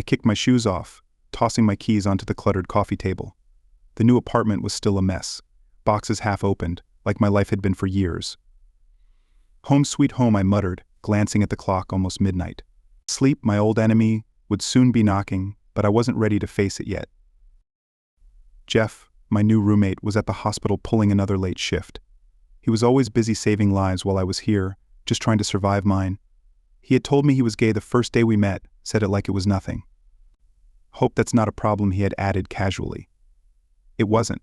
I kicked my shoes off, tossing my keys onto the cluttered coffee table. The new apartment was still a mess, boxes half opened, like my life had been for years. Home sweet home, I muttered, glancing at the clock, almost midnight. Sleep, my old enemy, would soon be knocking, but I wasn't ready to face it yet. Jeff, my new roommate, was at the hospital pulling another late shift. He was always busy saving lives while I was here, just trying to survive mine. He had told me he was gay the first day we met, said it like it was nothing. Hope that's not a problem, he had added casually. It wasn't.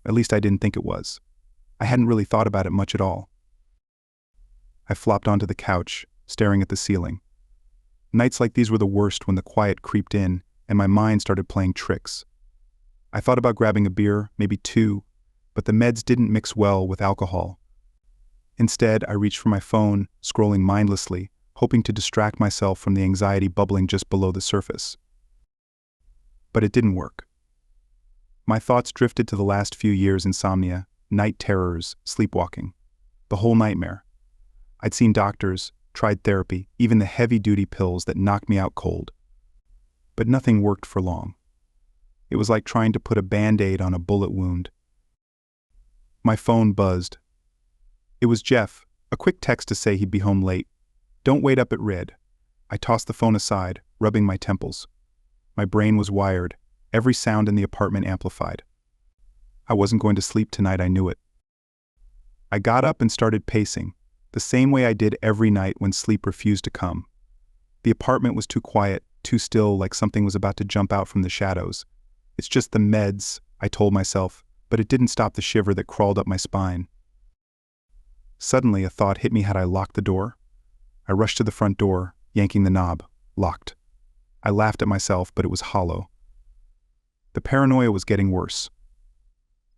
At least I didn't think it was. I hadn't really thought about it much at all. I flopped onto the couch, staring at the ceiling. Nights like these were the worst when the quiet creeped in and my mind started playing tricks. I thought about grabbing a beer, maybe two, but the meds didn't mix well with alcohol. Instead, I reached for my phone, scrolling mindlessly, hoping to distract myself from the anxiety bubbling just below the surface. But it didn't work. My thoughts drifted to the last few years' insomnia, night terrors, sleepwalking. The whole nightmare. I'd seen doctors, tried therapy, even the heavy-duty pills that knocked me out cold. But nothing worked for long. It was like trying to put a Band-Aid on a bullet wound. My phone buzzed. It was Jeff, a quick text to say he'd be home late. Don't wait up, it read. I tossed the phone aside, rubbing my temples. My brain was wired, every sound in the apartment amplified. I wasn't going to sleep tonight, I knew it. I got up and started pacing, the same way I did every night when sleep refused to come. The apartment was too quiet, too still, like something was about to jump out from the shadows. It's just the meds, I told myself, but it didn't stop the shiver that crawled up my spine. Suddenly, a thought hit me. Had I locked the door? I rushed to the front door, yanking the knob. Locked. I laughed at myself, but it was hollow. The paranoia was getting worse.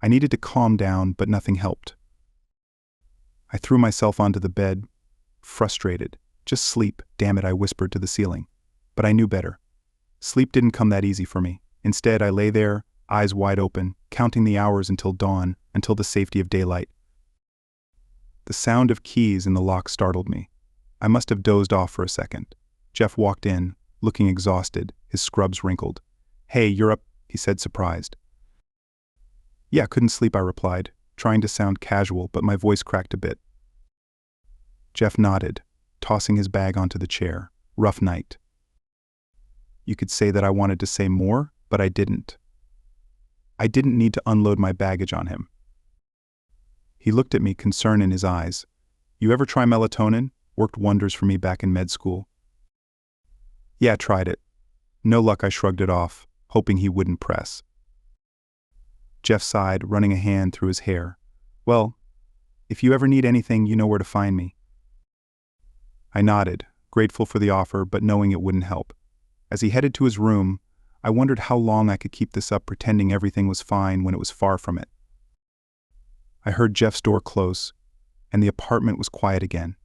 I needed to calm down, but nothing helped. I threw myself onto the bed, frustrated. Just sleep, damn it, I whispered to the ceiling. But I knew better. Sleep didn't come that easy for me. Instead, I lay there, eyes wide open, counting the hours until dawn, until the safety of daylight. The sound of keys in the lock startled me. I must have dozed off for a second. Jeff walked in, looking exhausted, his scrubs wrinkled. Hey, you're up, he said, surprised. Yeah, couldn't sleep, I replied, trying to sound casual, but my voice cracked a bit. Jeff nodded, tossing his bag onto the chair. Rough night. You could say that I wanted to say more, but I didn't. I didn't need to unload my baggage on him. He looked at me, concern in his eyes. You ever try melatonin? Worked wonders for me back in med school. Yeah, tried it. No luck, I shrugged it off, hoping he wouldn't press. Jeff sighed, running a hand through his hair. Well, if you ever need anything, you know where to find me. I nodded, grateful for the offer, but knowing it wouldn't help. As he headed to his room, I wondered how long I could keep this up, pretending everything was fine when it was far from it. I heard Jeff's door close, and the apartment was quiet again.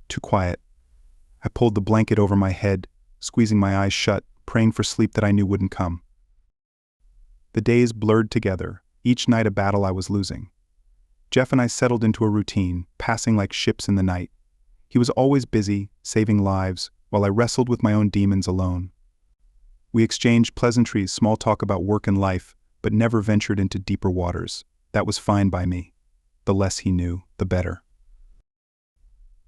Too quiet. I pulled the blanket over my head, squeezing my eyes shut, praying for sleep that I knew wouldn't come. The days blurred together, each night a battle I was losing. Jeff and I settled into a routine, passing like ships in the night. He was always busy, saving lives, while I wrestled with my own demons alone. We exchanged pleasantries, small talk about work and life, but never ventured into deeper waters. That was fine by me. The less he knew, the better.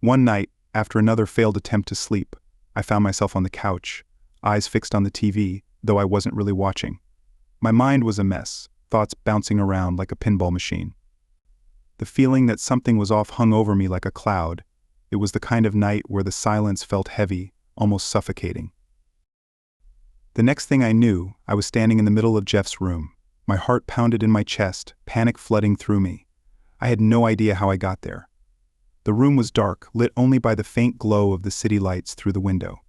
One night, after another failed attempt to sleep, I found myself on the couch, eyes fixed on the TV, though I wasn't really watching. My mind was a mess, thoughts bouncing around like a pinball machine. The feeling that something was off hung over me like a cloud. It was the kind of night where the silence felt heavy, almost suffocating. The next thing I knew, I was standing in the middle of Jeff's room. My heart pounded in my chest, panic flooding through me. I had no idea how I got there. The room was dark, lit only by the faint glow of the city lights through the window.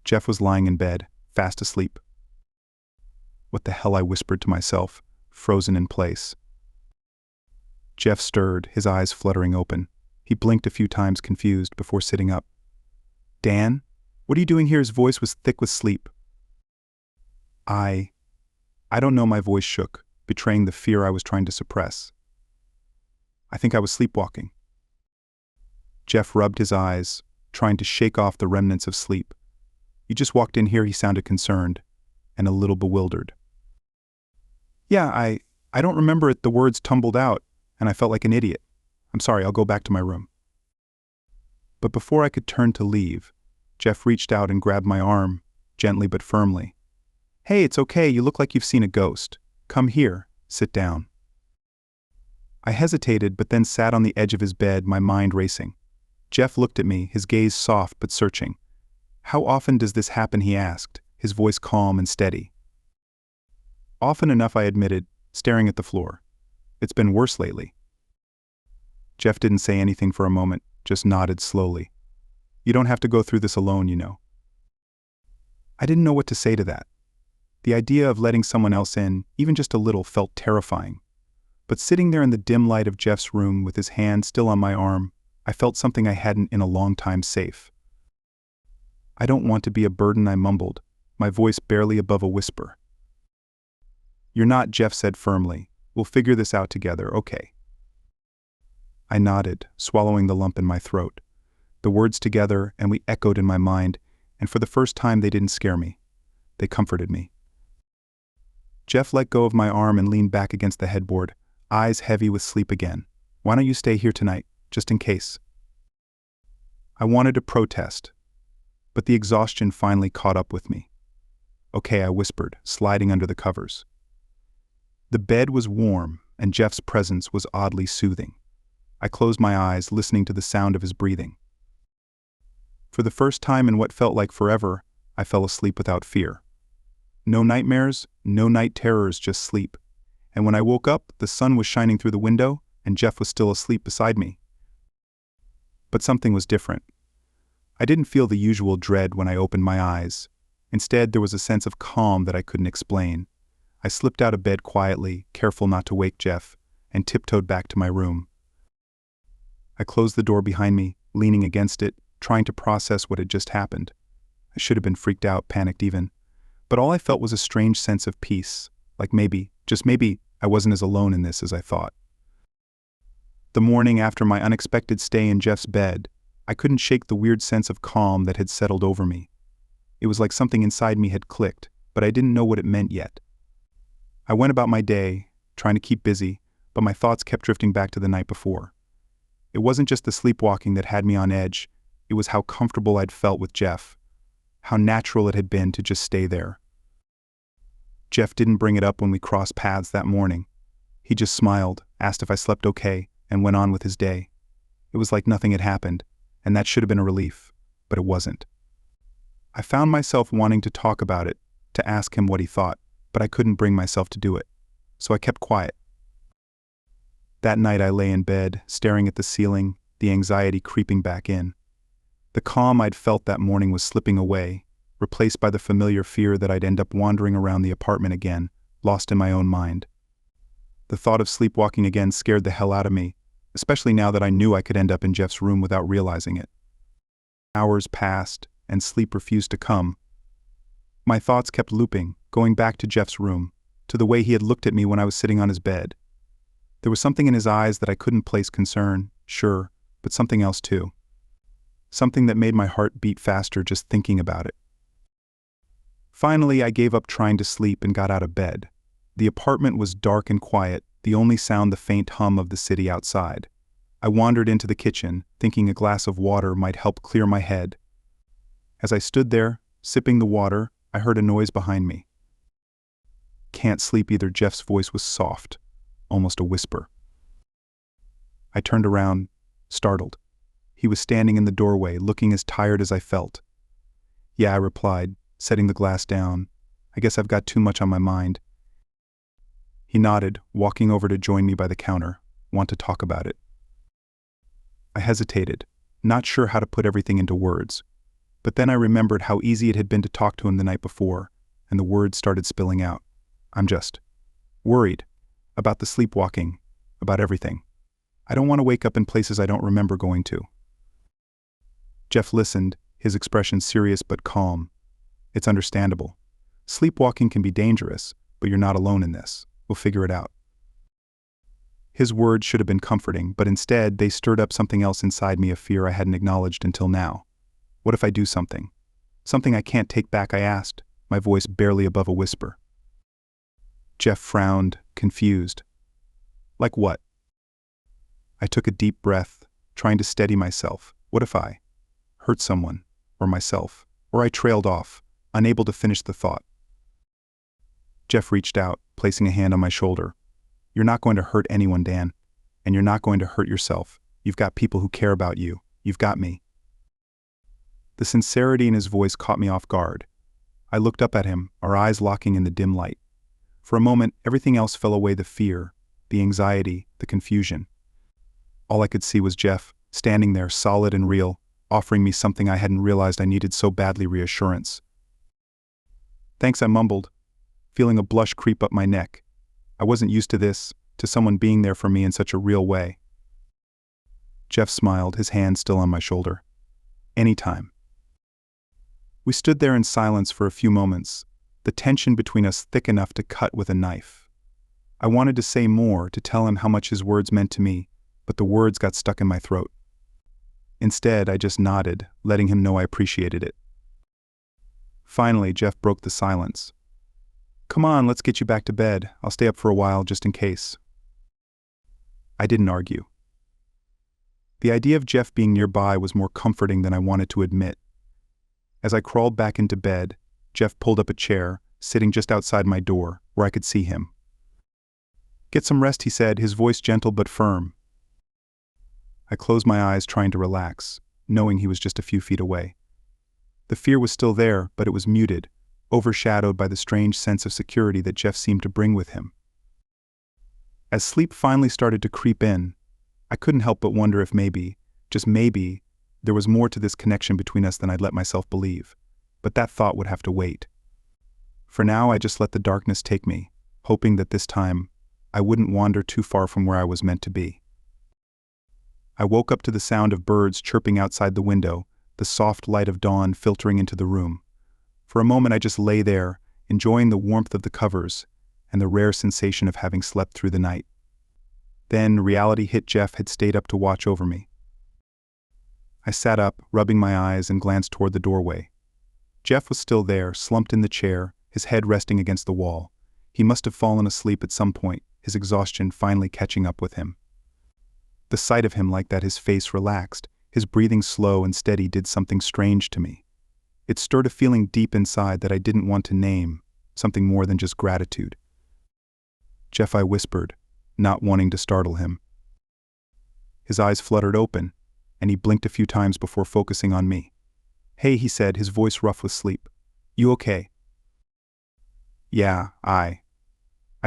Jeff was lying in bed, fast asleep. What the hell, I whispered to myself, frozen in place. Jeff stirred, his eyes fluttering open. He blinked a few times, confused, before sitting up. Dan? What are you doing here? His voice was thick with sleep. I don't know, my voice shook, betraying the fear I was trying to suppress. I think I was sleepwalking. Jeff rubbed his eyes, trying to shake off the remnants of sleep. You just walked in here," he sounded concerned and a little bewildered. "Yeah, I don't remember it," the words tumbled out, and I felt like an idiot. "I'm sorry, I'll go back to my room." But before I could turn to leave, Jeff reached out and grabbed my arm, gently but firmly. "Hey, it's okay, you look like you've seen a ghost. Come here, sit down." I hesitated but then sat on the edge of his bed, my mind racing. Jeff looked at me, his gaze soft but searching. "How often does this happen?" he asked, his voice calm and steady. "Often enough," I admitted, staring at the floor. "It's been worse lately." Jeff didn't say anything for a moment, just nodded slowly. "You don't have to go through this alone, you know." I didn't know what to say to that. The idea of letting someone else in, even just a little, felt terrifying. But sitting there in the dim light of Jeff's room with his hand still on my arm, I felt something I hadn't in a long time safe. "I don't want to be a burden," I mumbled, my voice barely above a whisper. "You're not," Jeff said firmly. "We'll figure this out together, okay?" I nodded, swallowing the lump in my throat. The words together, and we echoed in my mind, and for the first time they didn't scare me. They comforted me. Jeff let go of my arm and leaned back against the headboard, eyes heavy with sleep again. "Why don't you stay here tonight, just in case?" I wanted to protest, but the exhaustion finally caught up with me. "Okay," I whispered, sliding under the covers. The bed was warm, and Jeff's presence was oddly soothing. I closed my eyes, listening to the sound of his breathing. For the first time in what felt like forever, I fell asleep without fear. No nightmares, no night terrors, just sleep. And when I woke up, the sun was shining through the window, and Jeff was still asleep beside me. But something was different. I didn't feel the usual dread when I opened my eyes. Instead, there was a sense of calm that I couldn't explain. I slipped out of bed quietly, careful not to wake Jeff, and tiptoed back to my room. I closed the door behind me, leaning against it, trying to process what had just happened. I should have been freaked out, panicked even. But all I felt was a strange sense of peace, like maybe, just maybe, I wasn't as alone in this as I thought. The morning after my unexpected stay in Jeff's bed, I couldn't shake the weird sense of calm that had settled over me. It was like something inside me had clicked, but I didn't know what it meant yet. I went about my day, trying to keep busy, but my thoughts kept drifting back to the night before. It wasn't just the sleepwalking that had me on edge, it was how comfortable I'd felt with Jeff, how natural it had been to just stay there. Jeff didn't bring it up when we crossed paths that morning. He just smiled, asked if I slept okay, and went on with his day. It was like nothing had happened, and that should have been a relief, but it wasn't. I found myself wanting to talk about it, to ask him what he thought, but I couldn't bring myself to do it, so I kept quiet. That night I lay in bed, staring at the ceiling, the anxiety creeping back in. The calm I'd felt that morning was slipping away, replaced by the familiar fear that I'd end up wandering around the apartment again, lost in my own mind. The thought of sleepwalking again scared the hell out of me, especially now that I knew I could end up in Jeff's room without realizing it. Hours passed, and sleep refused to come. My thoughts kept looping, going back to Jeff's room, to the way he had looked at me when I was sitting on his bed. There was something in his eyes that I couldn't place concern, sure, but something else too. Something that made my heart beat faster just thinking about it. Finally, I gave up trying to sleep and got out of bed. The apartment was dark and quiet, the only sound the faint hum of the city outside. I wandered into the kitchen, thinking a glass of water might help clear my head. As I stood there, sipping the water, I heard a noise behind me. "Can't sleep either," Jeff's voice was soft, almost a whisper. I turned around, startled. He was standing in the doorway, looking as tired as I felt. "Yeah," I replied, setting the glass down. "I guess I've got too much on my mind." He nodded, walking over to join me by the counter. "Want to talk about it?" I hesitated, not sure how to put everything into words. But then I remembered how easy it had been to talk to him the night before, and the words started spilling out. "I'm just worried about the sleepwalking, about everything. I don't want to wake up in places I don't remember going to." Jeff listened, his expression serious but calm. "It's understandable. Sleepwalking can be dangerous, but you're not alone in this. We'll figure it out." His words should have been comforting, but instead they stirred up something else inside me, a fear I hadn't acknowledged until now. What if I do something? Something I can't take back, I asked, my voice barely above a whisper. Jeff frowned, confused. Like what? I took a deep breath, trying to steady myself. What if I hurt someone, or myself, or I trailed off, unable to finish the thought. Jeff reached out, placing a hand on my shoulder. You're not going to hurt anyone, Dan, and you're not going to hurt yourself. You've got people who care about you. You've got me. The sincerity in his voice caught me off guard. I looked up at him, our eyes locking in the dim light. For a moment, everything else fell away, the fear, the anxiety, the confusion. All I could see was Jeff, standing there, solid and real, offering me something I hadn't realized I needed so badly: reassurance. Thanks, I mumbled, feeling a blush creep up my neck. I wasn't used to this, to someone being there for me in such a real way. Jeff smiled, his hand still on my shoulder. Anytime. We stood there in silence for a few moments, the tension between us thick enough to cut with a knife. I wanted to say more, to tell him how much his words meant to me, but the words got stuck in my throat. Instead, I just nodded, letting him know I appreciated it. Finally, Jeff broke the silence. Come on, let's get you back to bed. I'll stay up for a while just in case. I didn't argue. The idea of Jeff being nearby was more comforting than I wanted to admit. As I crawled back into bed, Jeff pulled up a chair, sitting just outside my door, where I could see him. Get some rest, he said, his voice gentle but firm. I closed my eyes, trying to relax, knowing he was just a few feet away. The fear was still there, but it was muted, overshadowed by the strange sense of security that Jeff seemed to bring with him. As sleep finally started to creep in, I couldn't help but wonder if maybe, just maybe, there was more to this connection between us than I'd let myself believe, but that thought would have to wait. For now, I just let the darkness take me, hoping that this time, I wouldn't wander too far from where I was meant to be. I woke up to the sound of birds chirping outside the window, the soft light of dawn filtering into the room. For a moment I just lay there, enjoying the warmth of the covers and the rare sensation of having slept through the night. Then reality hit. Jeff had stayed up to watch over me. I sat up, rubbing my eyes, and glanced toward the doorway. Jeff was still there, slumped in the chair, his head resting against the wall. He must have fallen asleep at some point, his exhaustion finally catching up with him. The sight of him like that, his face relaxed, his breathing slow and steady, did something strange to me. It stirred a feeling deep inside that I didn't want to name, something more than just gratitude. Jeff, I whispered, not wanting to startle him. His eyes fluttered open, and he blinked a few times before focusing on me. Hey, he said, his voice rough with sleep. You okay? Yeah, I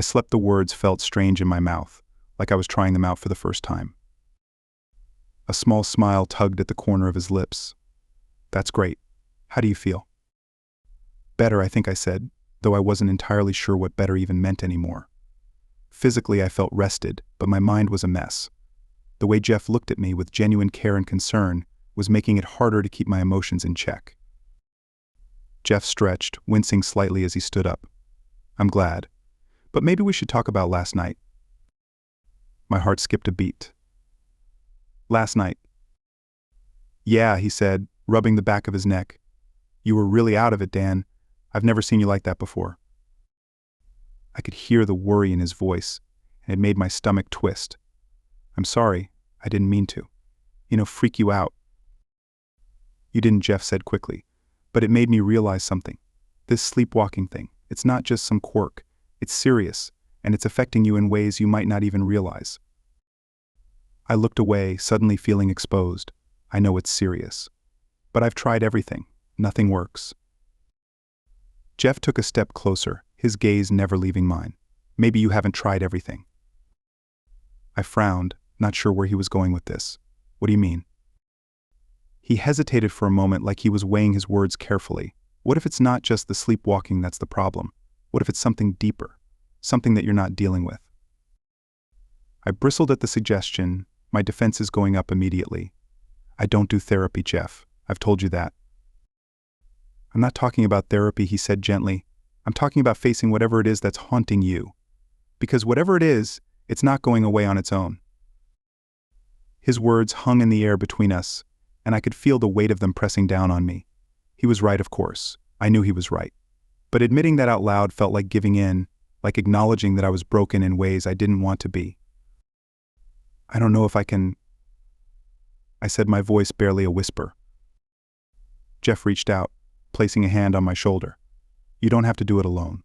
slept. The words felt strange in my mouth, like I was trying them out for the first time. A small smile tugged at the corner of his lips. That's great. How do you feel? Better, I think, I said, though I wasn't entirely sure what better even meant anymore. Physically, I felt rested, but my mind was a mess. The way Jeff looked at me with genuine care and concern was making it harder to keep my emotions in check. Jeff stretched, wincing slightly as he stood up. I'm glad, but maybe we should talk about last night. My heart skipped a beat. Last night. Yeah, he said, rubbing the back of his neck. You were really out of it, Dan. I've never seen you like that before. I could hear the worry in his voice, and it made my stomach twist. I'm sorry, I didn't mean to. Freak you out. You didn't, Jeff said quickly, but it made me realize something. This sleepwalking thing, it's not just some quirk. It's serious, and it's affecting you in ways you might not even realize. I looked away, suddenly feeling exposed. I know it's serious. But I've tried everything. Nothing works. Jeff took a step closer, his gaze never leaving mine. Maybe you haven't tried everything. I frowned, not sure where he was going with this. What do you mean? He hesitated for a moment, like he was weighing his words carefully. What if it's not just the sleepwalking that's the problem? What if it's something deeper? Something that you're not dealing with? I bristled at the suggestion, my defenses going up immediately. I don't do therapy, Jeff. I've told you that. I'm not talking about therapy, he said gently. I'm talking about facing whatever it is that's haunting you. Because whatever it is, it's not going away on its own. His words hung in the air between us, and I could feel the weight of them pressing down on me. He was right, of course. I knew he was right. But admitting that out loud felt like giving in, like acknowledging that I was broken in ways I didn't want to be. I don't know if I can, I said, my voice barely a whisper. Jeff reached out, placing a hand on my shoulder. You don't have to do it alone.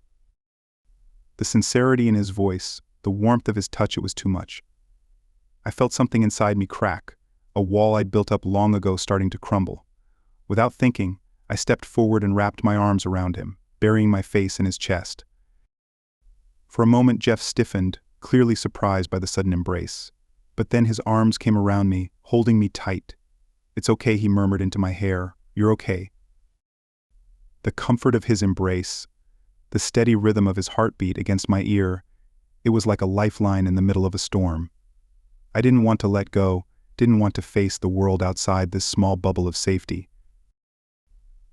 The sincerity in his voice, the warmth of his touch, it was too much. I felt something inside me crack, a wall I'd built up long ago starting to crumble. Without thinking, I stepped forward and wrapped my arms around him, burying my face in his chest. For a moment, Jeff stiffened, clearly surprised by the sudden embrace. But then his arms came around me, holding me tight. It's okay, he murmured into my hair. You're okay. The comfort of his embrace, the steady rhythm of his heartbeat against my ear, it was like a lifeline in the middle of a storm. I didn't want to let go, didn't want to face the world outside this small bubble of safety.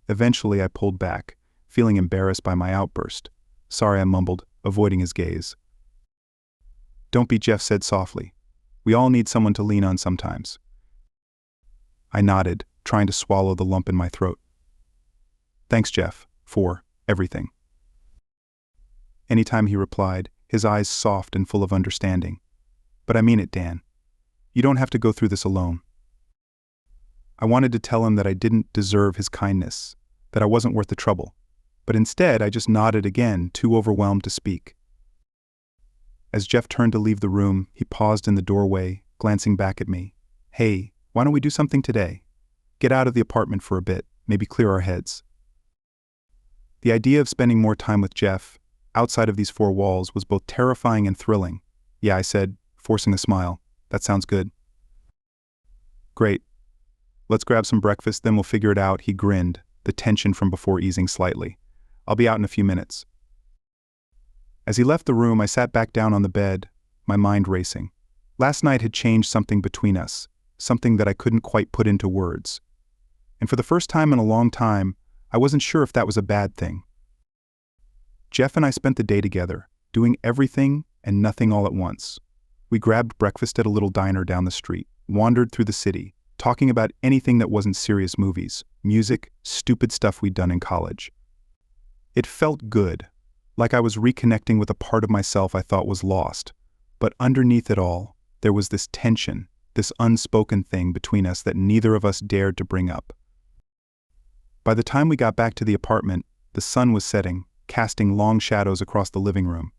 Eventually I pulled back, feeling embarrassed by my outburst. Sorry, I mumbled, avoiding his gaze. Don't be, Jeff said softly. We all need someone to lean on sometimes. I nodded, trying to swallow the lump in my throat. Thanks, Jeff, for everything. Anytime, he replied, his eyes soft and full of understanding. But I mean it, Dan. You don't have to go through this alone. I wanted to tell him that I didn't deserve his kindness, that I wasn't worth the trouble. But instead, I just nodded again, too overwhelmed to speak. As Jeff turned to leave the room, he paused in the doorway, glancing back at me. Hey, why don't we do something today? Get out of the apartment for a bit, maybe clear our heads. The idea of spending more time with Jeff, outside of these four walls, was both terrifying and thrilling. Yeah, I said, forcing a smile. That sounds good. Great. Let's grab some breakfast, then we'll figure it out, he grinned, the tension from before easing slightly. I'll be out in a few minutes. As he left the room, I sat back down on the bed, my mind racing. Last night had changed something between us, something that I couldn't quite put into words. And for the first time in a long time, I wasn't sure if that was a bad thing. Jeff and I spent the day together, doing everything and nothing all at once. We grabbed breakfast at a little diner down the street, wandered through the city, talking about anything that wasn't serious movies, music, stupid stuff we'd done in college. It felt good, like I was reconnecting with a part of myself I thought was lost. But underneath it all, there was this tension, this unspoken thing between us that neither of us dared to bring up. By the time we got back to the apartment, the sun was setting, casting long shadows across the living room.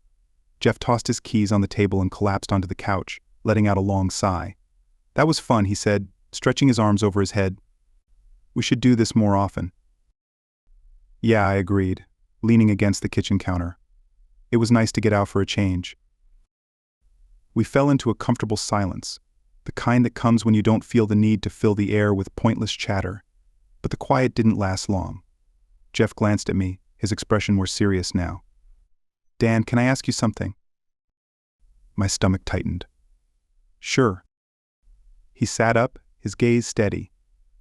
Jeff tossed his keys on the table and collapsed onto the couch, letting out a long sigh. That was fun, he said, stretching his arms over his head. We should do this more often. Yeah, I agreed, leaning against the kitchen counter. It was nice to get out for a change. We fell into a comfortable silence, the kind that comes when you don't feel the need to fill the air with pointless chatter. But the quiet didn't last long. Jeff glanced at me, his expression more serious now. Dan, can I ask you something? My stomach tightened. Sure. He sat up, his gaze steady.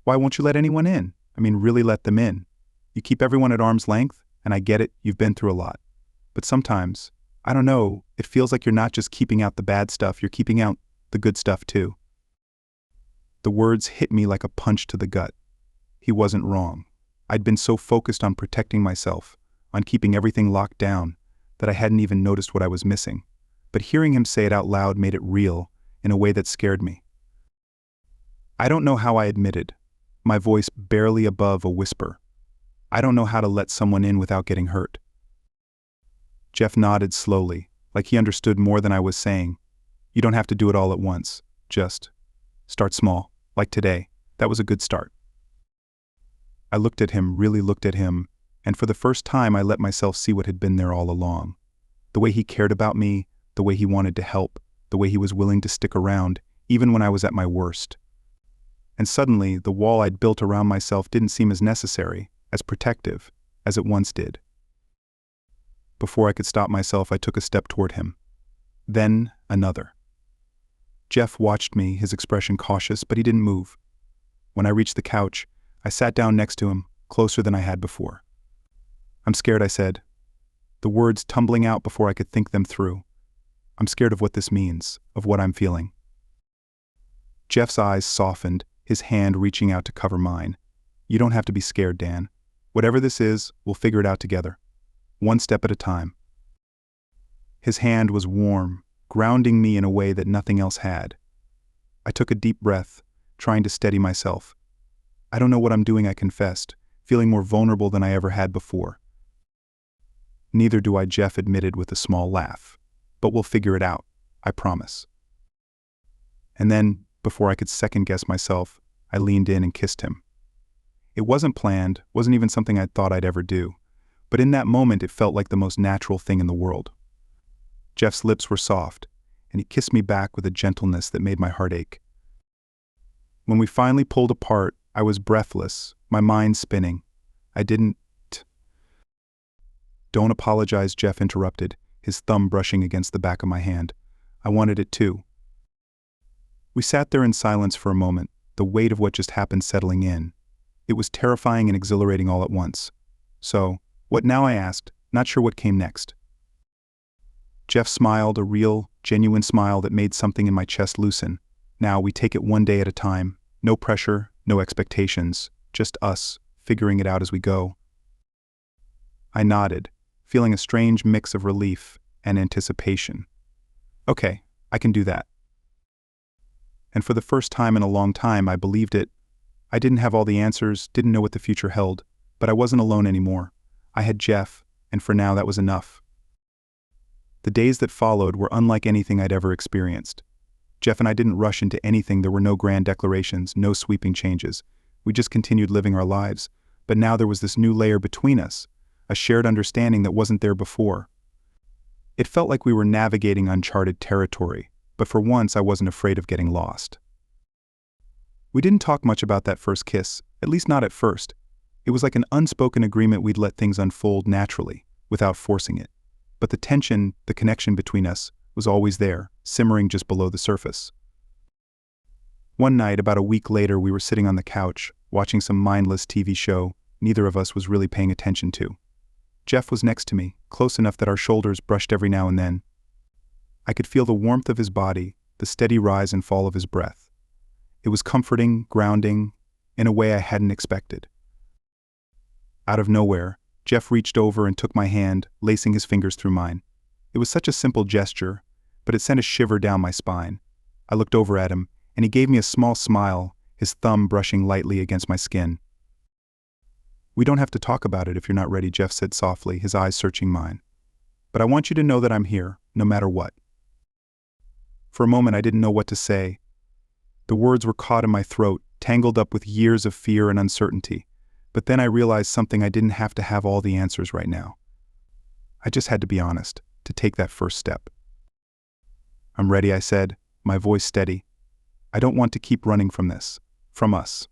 Why won't you let anyone in? I mean, really let them in. You keep everyone at arm's length, and I get it, you've been through a lot. But sometimes, I don't know, it feels like you're not just keeping out the bad stuff, you're keeping out the good stuff too. The words hit me like a punch to the gut. He wasn't wrong. I'd been so focused on protecting myself, on keeping everything locked down, that I hadn't even noticed what I was missing. But hearing him say it out loud made it real, in a way that scared me. I don't know how I admitted, my voice barely above a whisper. I don't know how to let someone in without getting hurt. Jeff nodded slowly, like he understood more than I was saying. You don't have to do it all at once. Just start small, like today. That was a good start. I looked at him, really looked at him, and for the first time I let myself see what had been there all along. The way he cared about me, the way he wanted to help, the way he was willing to stick around, even when I was at my worst. And suddenly, the wall I'd built around myself didn't seem as necessary, as protective, as it once did. Before I could stop myself, I took a step toward him. Then, another. Jeff watched me, his expression cautious, but he didn't move. When I reached the couch, I sat down next to him, closer than I had before. I'm scared, I said, the words tumbling out before I could think them through. I'm scared of what this means, of what I'm feeling. Jeff's eyes softened, his hand reaching out to cover mine. You don't have to be scared, Dan. Whatever this is, we'll figure it out together. One step at a time. His hand was warm, grounding me in a way that nothing else had. I took a deep breath, trying to steady myself. I don't know what I'm doing, I confessed, feeling more vulnerable than I ever had before. Neither do I, Jeff admitted with a small laugh. But we'll figure it out, I promise. And then, before I could second-guess myself, I leaned in and kissed him. It wasn't planned, wasn't even something I'd thought I'd ever do, but in that moment it felt like the most natural thing in the world. Jeff's lips were soft, and he kissed me back with a gentleness that made my heart ache. When we finally pulled apart, I was breathless, my mind spinning. Don't apologize, Jeff interrupted, his thumb brushing against the back of my hand. I wanted it too. We sat there in silence for a moment, the weight of what just happened settling in. It was terrifying and exhilarating all at once. So, what now, I asked, not sure what came next. Jeff smiled, a real, genuine smile that made something in my chest loosen. Now we take it one day at a time. No pressure, no expectations, just us, figuring it out as we go. I nodded, feeling a strange mix of relief and anticipation. Okay, I can do that. And for the first time in a long time, I believed it. I didn't have all the answers, didn't know what the future held, but I wasn't alone anymore. I had Jeff, and for now that was enough. The days that followed were unlike anything I'd ever experienced. Jeff and I didn't rush into anything. There were no grand declarations, no sweeping changes. We just continued living our lives, but now there was this new layer between us, a shared understanding that wasn't there before. It felt like we were navigating uncharted territory, but for once I wasn't afraid of getting lost. We didn't talk much about that first kiss, at least not at first. It was like an unspoken agreement we'd let things unfold naturally, without forcing it. But the tension, the connection between us, was always there, simmering just below the surface. One night, about a week later, we were sitting on the couch, watching some mindless TV show neither of us was really paying attention to. Jeff was next to me, close enough that our shoulders brushed every now and then. I could feel the warmth of his body, the steady rise and fall of his breath. It was comforting, grounding, in a way I hadn't expected. Out of nowhere, Jeff reached over and took my hand, lacing his fingers through mine. It was such a simple gesture, but it sent a shiver down my spine. I looked over at him, and he gave me a small smile, his thumb brushing lightly against my skin. "We don't have to talk about it if you're not ready," Jeff said softly, his eyes searching mine. "But I want you to know that I'm here, no matter what." For a moment I didn't know what to say. The words were caught in my throat, tangled up with years of fear and uncertainty. But then I realized something: I didn't have to have all the answers right now. I just had to be honest, to take that first step. "I'm ready," I said, my voice steady. "I don't want to keep running from this, from us."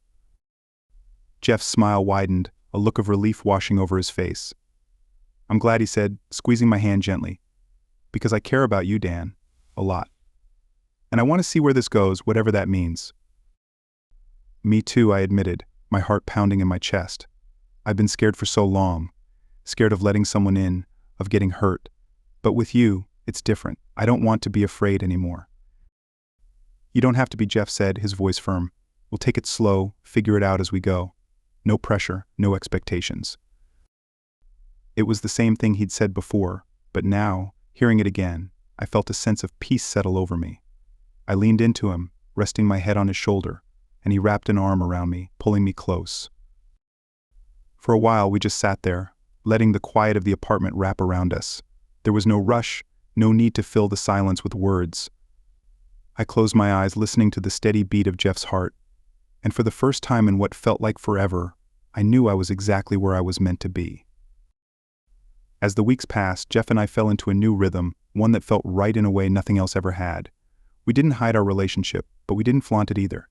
Jeff's smile widened, a look of relief washing over his face. "I'm glad," he said, squeezing my hand gently. "Because I care about you, Dan, a lot. And I want to see where this goes, whatever that means." "Me too," I admitted, my heart pounding in my chest. I've been scared for so long, scared of letting someone in, of getting hurt. But with you, it's different. I don't want to be afraid anymore. "You don't have to be," Jeff said, his voice firm. "We'll take it slow, figure it out as we go. No pressure, no expectations." It was the same thing he'd said before, but now, hearing it again, I felt a sense of peace settle over me. I leaned into him, resting my head on his shoulder, and he wrapped an arm around me, pulling me close. For a while we just sat there, letting the quiet of the apartment wrap around us. There was no rush, no need to fill the silence with words. I closed my eyes, listening to the steady beat of Jeff's heart, and for the first time in what felt like forever, I knew I was exactly where I was meant to be. As the weeks passed, Jeff and I fell into a new rhythm, one that felt right in a way nothing else ever had. We didn't hide our relationship, but we didn't flaunt it either.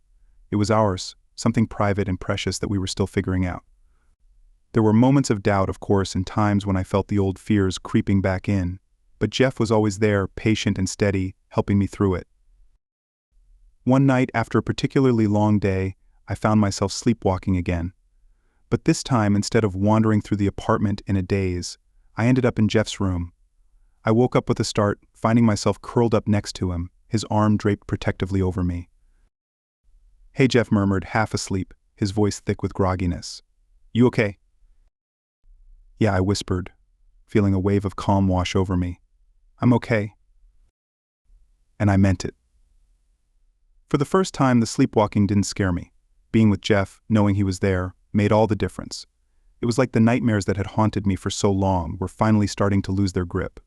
It was ours, something private and precious that we were still figuring out. There were moments of doubt, of course, and times when I felt the old fears creeping back in, but Jeff was always there, patient and steady, helping me through it. One night, after a particularly long day, I found myself sleepwalking again. But this time, instead of wandering through the apartment in a daze, I ended up in Jeff's room. I woke up with a start, finding myself curled up next to him, his arm draped protectively over me. "Hey," Jeff murmured, half asleep, his voice thick with grogginess. "You okay?" Yeah, I whispered, feeling a wave of calm wash over me. I'm okay. And I meant it. For the first time, the sleepwalking didn't scare me. Being with Jeff, knowing he was there, made all the difference. It was like the nightmares that had haunted me for so long were finally starting to lose their grip.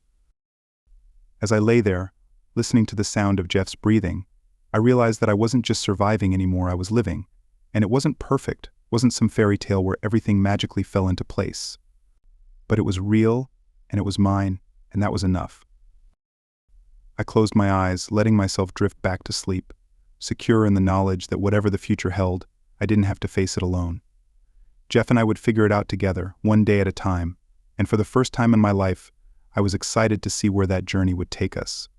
As I lay there, listening to the sound of Jeff's breathing, I realized that I wasn't just surviving anymore, I was living. And it wasn't perfect, wasn't some fairy tale where everything magically fell into place. But it was real, and it was mine, and that was enough. I closed my eyes, letting myself drift back to sleep, secure in the knowledge that whatever the future held, I didn't have to face it alone. Jeff and I would figure it out together, one day at a time, and for the first time in my life, I was excited to see where that journey would take us.